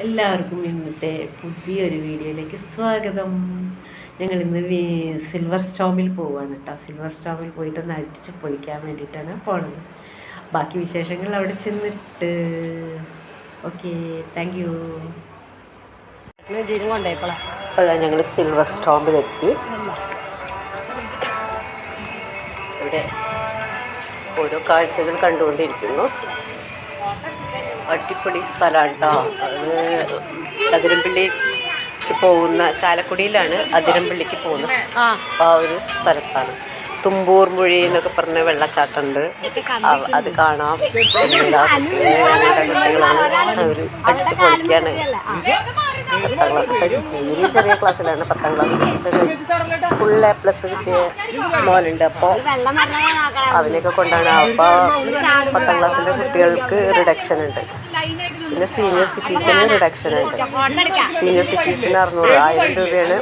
എല്ലാവർക്കും ഇന്നത്തെ പുതിയൊരു വീഡിയോയിലേക്ക് സ്വാഗതം. ഞങ്ങളിന്ന് സിൽവർ സ്റ്റോമിൽ പോവുകയാണ് കേട്ടോ. സിൽവർ സ്റ്റോമിൽ പോയിട്ടൊന്ന് അടിച്ച് പൊളിക്കാൻ വേണ്ടിയിട്ടാണ് പോണത്. ബാക്കി വിശേഷങ്ങൾ അവിടെ ചെന്നിട്ട്. Okay, thank you. അപ്പോൾ ഞങ്ങൾ സിൽവർ സ്റ്റോമിലെത്തി. ഇവിടെ ഓരോ കാഴ്ചകൾ കണ്ടുകൊണ്ടിരിക്കുന്നു. അടിപൊളി സ്ഥലമാണ് കേട്ടോ. അത് അതിരമ്പള്ളിക്ക് പോകുന്ന, ചാലക്കുടിയിലാണ് അതിരമ്പള്ളിക്ക് പോകുന്ന ആ ഒരു സ്ഥലത്താണ്. തുമ്പൂർ മുഴി എന്നൊക്കെ പറഞ്ഞ വെള്ളച്ചാട്ടമുണ്ട്, അത് കാണാം. കുട്ടികളാണ്, അവർ അടിച്ച് പൊളിക്കുകയാണ്. 10ാം ക്ലാസ് കഴിഞ്ഞ ചെറിയ ക്ലാസ്സിലാണ്. 10ാം ക്ലാസ് പക്ഷേ ഫുൾ A+ കിട്ടിയ മോനുണ്ട്. അപ്പോൾ അവനെയൊക്കെ കൊണ്ടാണ്. അപ്പോൾ 10ാം ക്ലാസ്സിലെ കുട്ടികൾക്ക് റിഡക്ഷൻ ഉണ്ട്. പിന്നെ സീനിയർ സിറ്റീസിന് റിഡക്ഷൻ ഉണ്ട്. സീനിയർ സിറ്റീസിന് 1000 രൂപയാണ്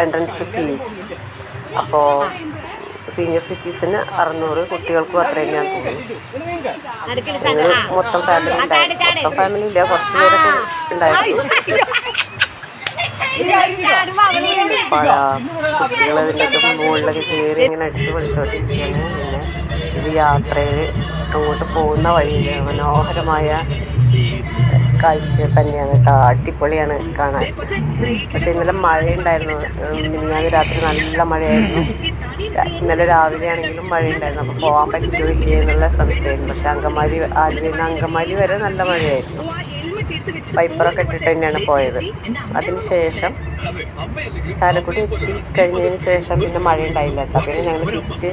എൻട്രൻസ് ഫീസ്. അപ്പോൾ സീനിയർ സിറ്റീസിന് 600, കുട്ടികൾക്കും അത്ര തന്നെയാണ് തോന്നുന്നു. മൊത്തം ഫാമിലി ഉണ്ടായിരുന്നു. മൊത്തം ഫാമിലി ഇല്ല, കുറച്ച് പേരൊക്കെ ഉണ്ടായിരുന്നു. കുട്ടികൾ അതിൻ്റെയൊക്കെ മുകളിലൊക്കെ കയറി ഇങ്ങനെ അടിച്ച് പൊളിച്ചോണ്ടിരിക്കുകയാണ്. പിന്നെ ഇത് യാത്രയിൽ അങ്ങോട്ട് പോകുന്ന വഴിയിൽ മനോഹരമായ കാഴ്ച തന്നെയാണ് കേട്ടോ. അടിപൊളിയാണ് കാണാൻ. പക്ഷേ ഇന്നലെ മഴയുണ്ടായിരുന്നു. മിനിഞ്ഞാന്ന് രാത്രി നല്ല മഴയായിരുന്നു. ഇന്നലെ രാവിലെ ആണെങ്കിലും മഴയുണ്ടായിരുന്നു. അപ്പോൾ പോകാൻ പറ്റുമോ ഇല്ലേ എന്നുള്ള സംശയമായിരുന്നു. പക്ഷേ ആലുവയിൽ നിന്ന് അങ്കമാലി വരെ നല്ല മഴയായിരുന്നു. വൈപ്പറൊക്കെ ഇട്ടിട്ട് തന്നെയാണ് പോയത്. അതിന് ശേഷം ചാലക്കുടി എത്തിക്കഴിഞ്ഞതിന് ശേഷം പിന്നെ മഴ ഉണ്ടായില്ല കേട്ടോ. പിന്നെ ഞങ്ങൾ തിരിച്ച്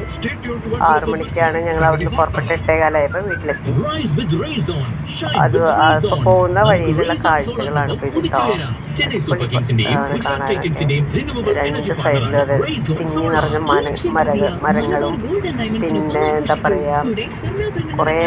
6 മണിക്കാണ് ഞങ്ങൾ അവിടുന്ന് പുറപ്പെട്ട് 8:15 വീട്ടിലെത്തി. അത് ഇപ്പോൾ പോകുന്ന വഴിയിലുള്ള കാഴ്ചകളാണ് ഇപ്പോൾ ഇത് കേട്ടോ. കാണാനൊക്കെ 2 സൈഡിലും അത് തിങ്ങി നിറഞ്ഞ മരങ്ങളും പിന്നെ എന്താ പറയുക, കുറേ